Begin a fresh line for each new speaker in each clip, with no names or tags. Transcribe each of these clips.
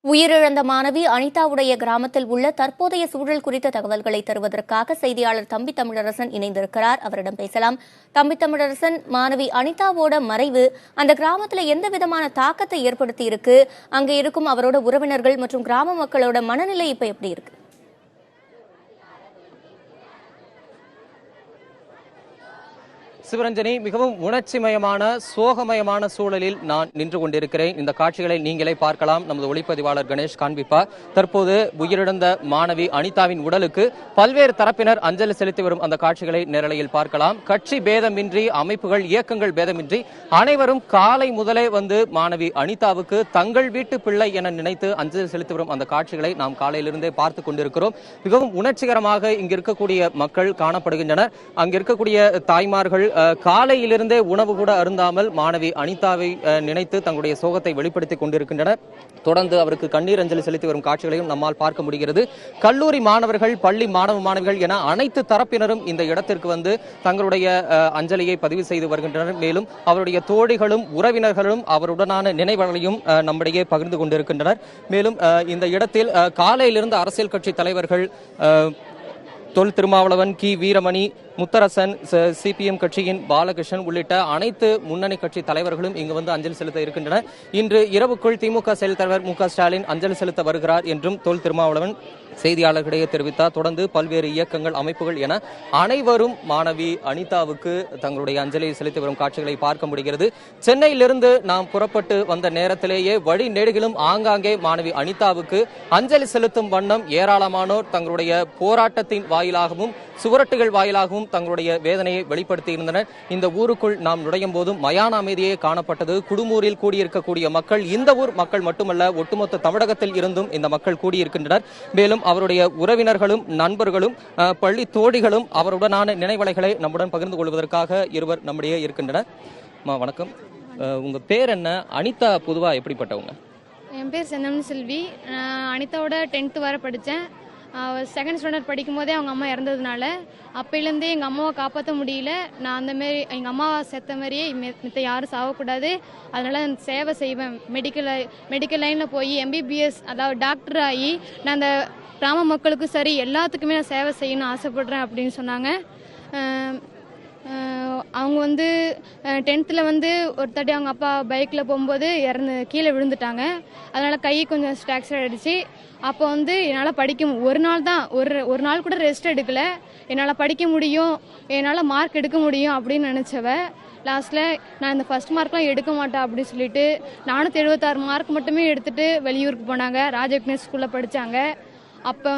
உயிரிழந்த மாணவி அனிதாவுடைய கிராமத்தில் உள்ள தற்போதைய சூழல் குறித்த தகவல்களை தருவதற்காக செய்தியாளர் தம்பி தமிழரசன் இணைந்திருக்கிறார். அவரிடம் பேசலாம். தம்பி தமிழரசன், மாணவி அனிதாவோட மறைவு அந்த கிராமத்தில் எந்த விதமான தாக்கத்தை ஏற்படுத்தி இருக்கு? அங்கே இருக்கும் அவரோட உறவினர்கள் மற்றும் கிராம மக்களோட மனநிலை இப்ப எப்படி இருக்கு?
சிவரஞ்சனி, மிகவும் உணர்ச்சிமயமான சோகமயமான சூழலில் நான் நின்று கொண்டிருக்கிறேன். இந்த காட்சிகளை நீங்களே பார்க்கலாம். நமது ஒளிப்பதிவாளர் கணேஷ் காண்பிப்பார். தற்போது உயிரிழந்த மாணவி அனிதாவின் உடலுக்கு பல்வேறு தரப்பினர் அஞ்சலி செலுத்தி வரும் அந்த காட்சிகளை நேரலையில் பார்க்கலாம். கட்சி பேதமின்றி, அமைப்புகள் இயக்கங்கள் பேதமின்றி அனைவரும் காலை முதலே வந்து மாணவி அனிதாவுக்கு தங்கள் வீட்டு பிள்ளை என நினைத்து அஞ்சலி செலுத்தி வரும் அந்த காட்சிகளை நாம் காலையிலிருந்தே பார்த்து கொண்டிருக்கிறோம். மிகவும் உணர்ச்சிகரமாக இங்கு இருக்கக்கூடிய மக்கள் காணப்படுகின்றனர். அங்கு இருக்கக்கூடிய தாய்மார்கள் காலையிலிருந்தே உணவு கூட அருந்தாமல் மாணவி அனிதாவை நினைத்து தங்களுடைய சோகத்தை வெளிப்படுத்திக் கொண்டிருக்கின்றனர். தொடர்ந்து அவருக்கு கண்ணீர் அஞ்சலி செலுத்தி வரும் காட்சிகளையும் நம்மால் பார்க்க முடிகிறது. கல்லூரி மாணவர்கள், பள்ளி மாணவிகள் என அனைத்து தரப்பினரும் இந்த இடத்திற்கு வந்து தங்களுடைய அஞ்சலியை பதிவு செய்து வருகின்றனர். மேலும் அவருடைய தோழிகளும் உறவினர்களும் அவருடனான நினைவுகளையும் நம்மிடையே பகிர்ந்து கொண்டிருக்கின்றனர். மேலும் இந்த இடத்தில் காலையிலிருந்து அரசியல் கட்சி தலைவர்கள் தொல் திருமாவளவன், கி வீரமணி, முத்தரசன், சிபிஎம் கட்சியின் பாலகிருஷ்ணன் உள்ளிட்ட அனைத்து முன்னணி கட்சி தலைவர்களும் இங்கு வந்து அஞ்சலி செலுத்த இருக்கின்றனர். இன்று இரவுக்குள் திமுக செயல் தலைவர் மு க ஸ்டாலின் அஞ்சலி செலுத்த வருகிறார் என்றும் தொல் திருமாவளவன் செய்தியாளர்களிடையே தெரிவித்தார். தொடர்ந்து பல்வேறு இயக்கங்கள், அமைப்புகள் என அனைவரும் மாணவி அனிதாவுக்கு தங்களுடைய அஞ்சலியை செலுத்தி வரும் காட்சிகளை பார்க்க முடிகிறது. சென்னையிலிருந்து நாம் புறப்பட்டு வந்த நேரத்திலேயே வழி நெடுகிலும் ஆங்காங்கே மாணவி அனிதாவுக்கு அஞ்சலி செலுத்தும் வண்ணம் ஏராளமானோர் தங்களுடைய போராட்டத்தின் வாயிலாகவும் சுவரட்டுகள் வாயிலாகவும் தங்களுடைய வேதனையை வெளிப்படுத்தி இருந்தனர். இந்த ஊருக்குள் நாம் நுழையும் போதும் மயான அமைதியே காணப்பட்டது. குடும்பூரில் கூடியிருக்கக்கூடிய மக்கள் இந்த ஊர் மக்கள் மட்டுமல்ல, ஒட்டுமொத்த தமிழகத்தில் இருந்தும் இந்த மக்கள் கூடியிருக்கின்றனர். மேலும் அவருடைய உறவினர்களும் நண்பர்களும் பள்ளி தோழிகளும் அவருடனான நினைவலைகளை நம்முடன் பகிர்ந்து கொள்வதற்காக இருவர் நம்முடைய இருக்கின்றனர். வணக்கம், உங்க பேர் என்ன? அனிதா பொதுவா எப்படிப்பட்டவங்க?
என் பேர் செந்தமிழ் செல்வி. அனிதாவோட 10th வரை படித்தேன். 2nd ஸ்டாண்டர்ட் படிக்கும் போதே அவங்க அம்மா இறந்ததுனால அப்பையிலேருந்தே எங்கள் அம்மாவை காப்பாற்ற முடியல. நான் அந்தமாரி எங்கள் அம்மாவை செத்த மாதிரியே மித்த யாரும் சாகக்கூடாது, அதனால் சேவை செய்வேன். மெடிக்கல் லைனில் போய் எம்பிபிஎஸ், அதாவது டாக்டர் ஆகி நான் அந்த கிராம மக்களுக்கும் சரி எல்லாத்துக்குமே நான் சேவை செய்யணும்னு ஆசைப்பட்றேன் அப்படின்னு சொன்னாங்க. அவங்க வந்து 10th ஒரு தாட்டி அவங்க அப்பா பைக்கில் போகும்போது கீழே விழுந்துட்டாங்க. அதனால் கை கொஞ்சம் ஃப்ராக்சர் ஆகிடுச்சு. அப்போ என்னால் படிக்க ஒரு நாள் தான், ஒரு நாள் கூட ரெஸ்ட் எடுக்கலை. என்னால் படிக்க முடியும், என்னால் மார்க் எடுக்க முடியும் அப்படின்னு நினச்சவ லாஸ்ட்டில் நான் இந்த ஃபர்ஸ்ட் மார்க்லாம் எடுக்க மாட்டேன் அப்படின்னு சொல்லிட்டு 476 மார்க் மட்டுமே எடுத்துகிட்டு வெளியூருக்கு போனாங்க. ராஜவிக்னேஷ் ஸ்கூலில் படித்தாங்க. அப்போ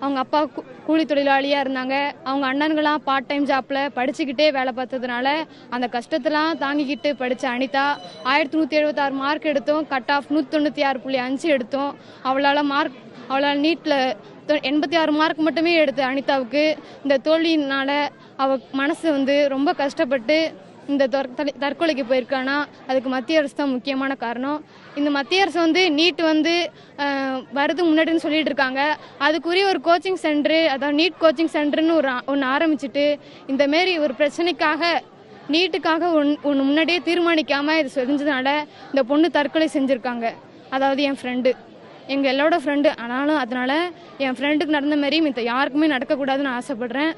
அவங்க அப்பா கூலி தொழிலாளியாக இருந்தாங்க. அவங்க அண்ணன்களாம் பார்ட் டைம் ஜாப்பில் படிச்சுக்கிட்டே வேலை பார்த்ததுனால அந்த கஷ்டத்தெல்லாம் தாங்கிக்கிட்டு படித்த அனிதா 1176 மார்க் எடுத்தோம். கட் ஆஃப் 196.5 எடுத்தோம். அவளால் நீட்டில் 86 மார்க் மட்டுமே எடுத்த அனிதாவுக்கு இந்த தோல்வியினால் அவள் மனசு ரொம்ப கஷ்டப்பட்டு இந்த தற்கொலைக்கு போயிருக்கானா, அதுக்கு மத்திய அரசு தான் முக்கியமான காரணம். இந்த மத்திய அரசு நீட் வருது முன்னாடின்னு சொல்லிட்டு இருக்காங்க. அதுக்குரிய ஒரு கோச்சிங் சென்டரு, அதாவது நீட் கோச்சிங் சென்டர்னு ஒன்று ஆரம்பிச்சுட்டு இந்தமாரி ஒரு பிரச்சனைக்காக நீட்டுக்காக ஒன்று முன்னாடியே தீர்மானிக்காமல் இது செஞ்சதுனால இந்த பொண்ணு தற்கொலை செஞ்சுருக்காங்க. அதாவது என் ஃப்ரெண்டு, எங்கள் எல்லாரோட ஃப்ரெண்டு. ஆனாலும் அதனால் என் ஃப்ரெண்டுக்கு நடந்த மாரி மித்த யாருக்குமே நடக்கக்கூடாதுன்னு ஆசைப்பட்றேன்.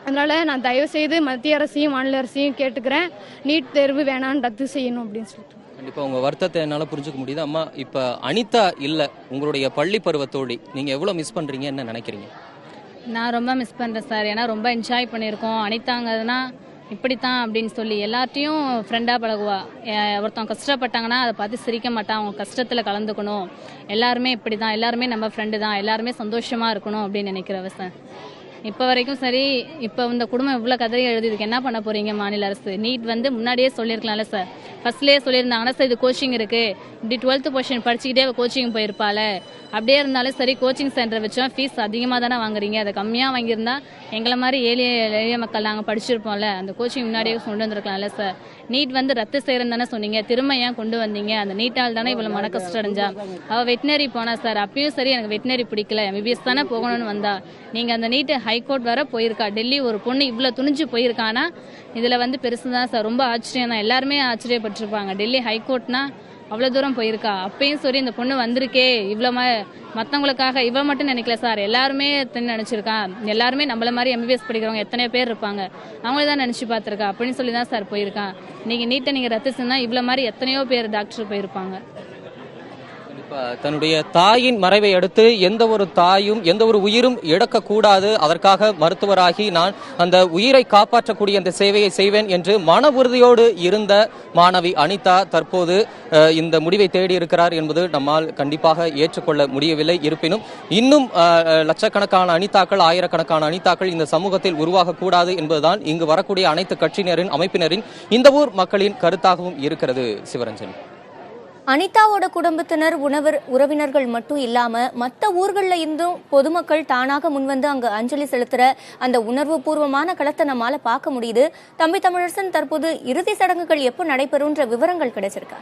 அதனால் நான் தயவு செய்து மத்திய அரசையும் மாநில அரசையும் கேட்டுக்கிறேன், நீட் தேர்வு வேணான்னு ரத்து செய்யணும் அப்படின்னு சொல்லிட்டு.
கண்டிப்பாக உங்கள் வருத்தத்தை என்னால் புரிஞ்சுக்க முடியுது. அம்மா, இப்போ அனிதா இல்லை, உங்களுடைய பள்ளி பருவ தோழி, நீங்கள் எவ்வளோ மிஸ் பண்ணுறீங்க, என்ன நினைக்கிறீங்க?
நான் ரொம்ப மிஸ் பண்ணுறேன் சார். ஏன்னா ரொம்ப என்ஜாய் பண்ணியிருக்கோம். அனிதாங்கிறதுனா இப்படித்தான் அப்படின்னு சொல்லி எல்லார்ட்டையும் ஃப்ரெண்டாக பழகுவா. ஒருத்தவங்க கஷ்டப்பட்டாங்கன்னா அதை பார்த்து சிரிக்க மாட்டான், அவங்க கஷ்டத்தில் கலந்துக்கணும். எல்லாருமே இப்படி தான், எல்லாருமே நம்ம ஃப்ரெண்டு தான், எல்லாருமே சந்தோஷமாக இருக்கணும் அப்படின்னு நினைக்கிறவ சார். இப்போ வரைக்கும் சரி. இப்போ இந்த குடும்பம் இவ்வளோ கதறி எழுதிதுக்கு என்ன பண்ண போகிறீங்க மாநில அரசு? நீட் முன்னாடியே சொல்லியிருக்கலாம்ல சார், ஃபர்ஸ்ட்லேயே சொல்லியிருந்தாங்கன்னா சார் இது கோச்சிங் இருக்குது, இப்படி 12th பொசிஷன் படிச்சுக்கிட்டே கோச்சிங் போயிருப்பாள். அப்படியே இருந்தாலும் சரி, கோச்சிங் சென்டர் வச்சோம், ஃபீஸ் அதிகமாக தானே வாங்குறீங்க, அதை கம்மியாக வாங்கியிருந்தா எங்களை மாதிரி எளிய மக்கள் நாங்கள் படிச்சிருப்போம்ல, அந்த கோச்சிங் முன்னாடியே கொண்டு வந்திருக்கலாம்ல சார். நீட் ரத்து செய்கிறேன்னு தானே சொன்னீங்க, திரும்ப ஏன் கொண்டு வந்தீங்க? அந்த நீட்டால் தானே இவ்வளோ மன கஷ்டம் அடைஞ்சா. அவள் வெட்டினரி போனா சார், அப்பயும் சரி எனக்கு வெட்டினரி பிடிக்கல, எம்பிபிஎஸ் தானே போகணும்னு வந்தா. நீங்கள் அந்த நீட்டு ஹைகோர்ட் வர போயிருக்கா, டெல்லி ஒரு பொண்ணு இவ்வளோ துணிஞ்சு போயிருக்கானா இதில் பெருசு தான் சார். ரொம்ப ஆச்சரியம் தான், எல்லாருமே ஆச்சரியப்பட்டிருப்பாங்க. டெல்லி ஹைகோர்ட்னா அவ்வளோ தூரம் போயிருக்கா. அப்பயும் சரி இந்த பொண்ணு வந்திருக்கே, இவ்வளோ மற்றவங்களுக்காக இவ்வளோ மட்டும் நினைக்கல சார், எல்லாருமே நினைச்சிருக்கா. எல்லாருமே நம்மள மாதிரி எம்பிபிஎஸ் படிக்கிறவங்க எத்தனை பேர் இருப்பாங்க, அவங்களே தான் நினைச்சு பார்த்துருக்கா அப்படின்னு சொல்லி தான் சார் போயிருக்கான். நீங்க நீட்டை நீங்க ரத்து செஞ்சா இவ்வளோ மாதிரி எத்தனையோ பேர் டாக்டர் போயிருப்பாங்க.
தன்னுடைய தாயின் மறைவை அடுத்து எந்த ஒரு தாயும் எந்த ஒரு உயிரும் இழக்கக்கூடாது, அதற்காக மருத்துவராகி நான் அந்த உயிரை காப்பாற்றக்கூடிய அந்த சேவையை செய்வேன் என்று மன உறுதியோடு இருந்த மாணவி அனிதா தற்போது இந்த முடிவை தேடி இருக்கிறார் என்பது நம்மால் கண்டிப்பாக ஏற்றுக்கொள்ள முடியவில்லை. இருப்பினும் இன்னும் லட்சக்கணக்கான அனிதாக்கள், ஆயிரக்கணக்கான அனிதாக்கள் இந்த சமூகத்தில் உருவாகக்கூடாது என்பதுதான் இங்கு வரக்கூடிய அனைத்து கட்சியினரின், அமைப்பினரின், இந்த ஊர் மக்களின் கருத்தாகவும் இருக்கிறது. சிவரஞ்சனி,
அனிதாவோட குடும்பத்தினர், உறவினர்கள் மட்டும் இல்லாம மற்ற ஊர்கள்ல இருந்தும் பொதுமக்கள் தானாக முன்வந்து அங்கு அஞ்சலி செலுத்துற அந்த உணர்வு பூர்வமான களத்தை நம்மால பார்க்க முடியுது. தம்பி தமிழரசன், தற்போது இறுதி சடங்குகள் எப்போ நடைபெறும்ன்ற விவரங்கள் கிடைச்சிருக்கா?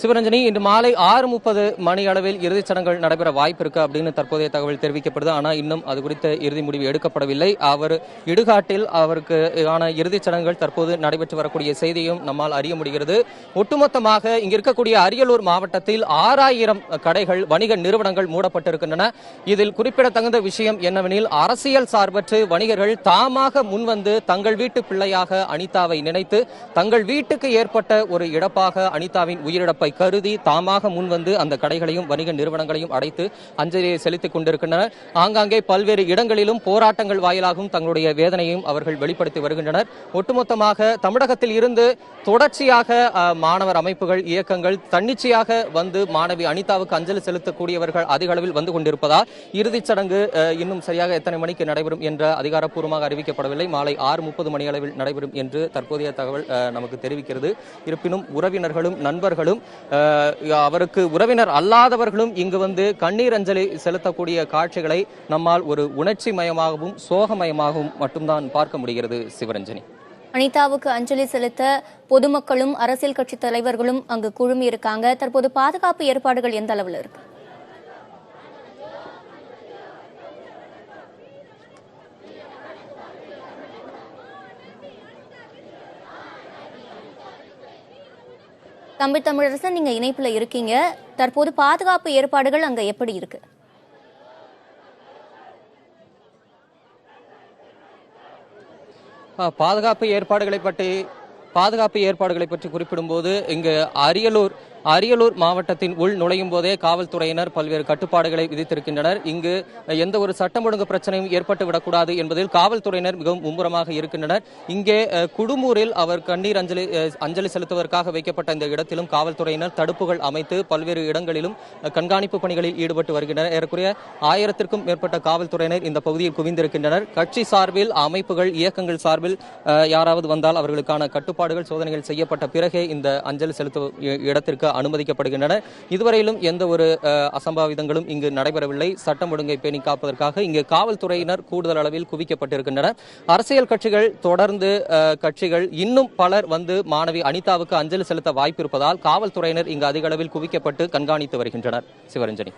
சிவரஞ்சனி, இன்று மாலை 6:30 மணி அளவில் இறுதிச் சடங்குகள் நடைபெற வாய்ப்பு இருக்கு அப்படின்னு தற்போதைய தகவல் தெரிவிக்கப்படுது. ஆனால் இன்னும் அது குறித்த இறுதி முடிவு எடுக்கப்படவில்லை. அவர் இடுகாட்டில் அவருக்கு ஆன இறுதிச் சடங்குகள் தற்போது நடைபெற்று வரக்கூடிய செய்தியும் நம்மால் அறிய முடிகிறது. ஒட்டுமொத்தமாக இங்கு இருக்கக்கூடிய அரியலூர் மாவட்டத்தில் 6000 கடைகள், வணிக நிறுவனங்கள் மூடப்பட்டிருக்கின்றன. இதில் குறிப்பிடத்தகுந்த விஷயம் என்னவெனில், அரசியல் சார்பற்று வணிகர்கள் தாமாக முன்வந்து தங்கள் வீட்டு பிள்ளையாக அனிதாவை நினைத்து தங்கள் வீட்டுக்கு ஏற்பட்ட ஒரு இழப்பாக அனிதாவின் உயிரிழப்பை கருதி தாமாக முன்வந்து அந்த கடைகளையும் வணிக நிறுவனங்களையும் அடைத்து அஞ்சலியை செலுத்திக் கொண்டிருக்கின்றனர். ஆங்காங்கே பல்வேறு இடங்களிலும் போராட்டங்கள் வாயிலாகவும் தங்களுடைய வேதனையையும் அவர்கள் வெளிப்படுத்தி வருகின்றனர். ஒட்டுமொத்தமாக தமிழகத்தில் இருந்து தொடர்ச்சியாக மாணவர் அமைப்புகள், இயக்கங்கள் தன்னிச்சையாக வந்து மாணவி அனிதாவுக்கு அஞ்சலி செலுத்தக்கூடியவர்கள் அதிக அளவில் வந்து கொண்டிருப்பதால் இறுதிச் சடங்கு இன்னும் சரியாக எத்தனை மணிக்கு நடைபெறும் என்ற அதிகாரப்பூர்வமாக அறிவிக்கப்படவில்லை. மாலை 6:30 மணி அளவில் நடைபெறும் என்று தற்போதைய தகவல் நமக்கு தெரிவிக்கிறது. இருப்பினும் உறவினர்களும் நண்பர்களும் அவருக்கு உறவினர் அல்லாதவர்களும் இங்கு வந்து கண்ணீர் அஞ்சலி செலுத்தக்கூடிய காட்சிகளை நம்மால் ஒரு உணர்ச்சி மயமாகவும் சோகமயமாகவும் மட்டும்தான் பார்க்க முடிகிறது. சிவரஞ்சனி,
அனிதாவுக்கு அஞ்சலி செலுத்த பொதுமக்களும் அரசியல் கட்சி தலைவர்களும் அங்கு குழுமி இருக்காங்க. தற்போது பாதுகாப்பு ஏற்பாடுகள் எந்த அளவில் இருக்கு? தம்பி தமிழரசன், நீங்க இணைப்புல இருக்கீங்க. தற்போது பாதுகாப்பு ஏற்பாடுகள் அங்க எப்படி இருக்கு?
பாதுகாப்பு ஏற்பாடுகளை பற்றி குறிப்பிடும்போது இங்கு அரியலூர் மாவட்டத்தின் உள் நுழையும் போதே காவல்துறையினர் பல்வேறு கட்டுப்பாடுகளை விதித்திருக்கின்றனர். இங்கு எந்த ஒரு சட்டம் ஒழுங்கு பிரச்சனையும் ஏற்பட்டு விடக்கூடாது என்பதில் காவல்துறையினர் மிகவும் மும்முரமாக இருக்கின்றனர். இங்கே குடும்பூரில் அவர் கண்ணீர் அஞ்சலி செலுத்துவதற்காக வைக்கப்பட்ட இந்த இடத்திலும் காவல்துறையினர் தடுப்புகள் அமைத்து பல்வேறு இடங்களிலும் கண்காணிப்பு பணிகளில் ஈடுபட்டு வருகின்றனர். ஏறக்குறைய 1000க்கும் மேற்பட்ட காவல்துறையினர் இந்த பகுதியில் குவிந்திருக்கின்றனர். கட்சி சார்பில், அமைப்புகள், இயக்கங்கள் சார்பில் யாராவது வந்தால் அவர்களுக்கான கட்டுப்பாடுகள், சோதனைகள் செய்யப்பட்ட பிறகே இந்த அஞ்சலி செலுத்தும் இடத்திற்கு அனுமதிக்கப்படுகின்றன. இதுவரையிலும் எந்த ஒரு அசம்பாவிதங்களும் இங்கு நடைபெறவில்லை. சட்டம் ஒழுங்கை பேணி காப்பதற்காக இங்கு காவல்துறையினர் கூடுதல் அளவில் குவிக்கப்பட்டிருக்கின்றனர். அரசியல் கட்சிகள் இன்னும் பலர் வந்து மாணவி அனிதாவுக்கு அஞ்சலி செலுத்த வாய்ப்பு இருப்பதால் காவல்துறையினர் இங்கு அதிக அளவில் குவிக்கப்பட்டு கண்காணித்து வருகின்றனர். சிவரஞ்சனி.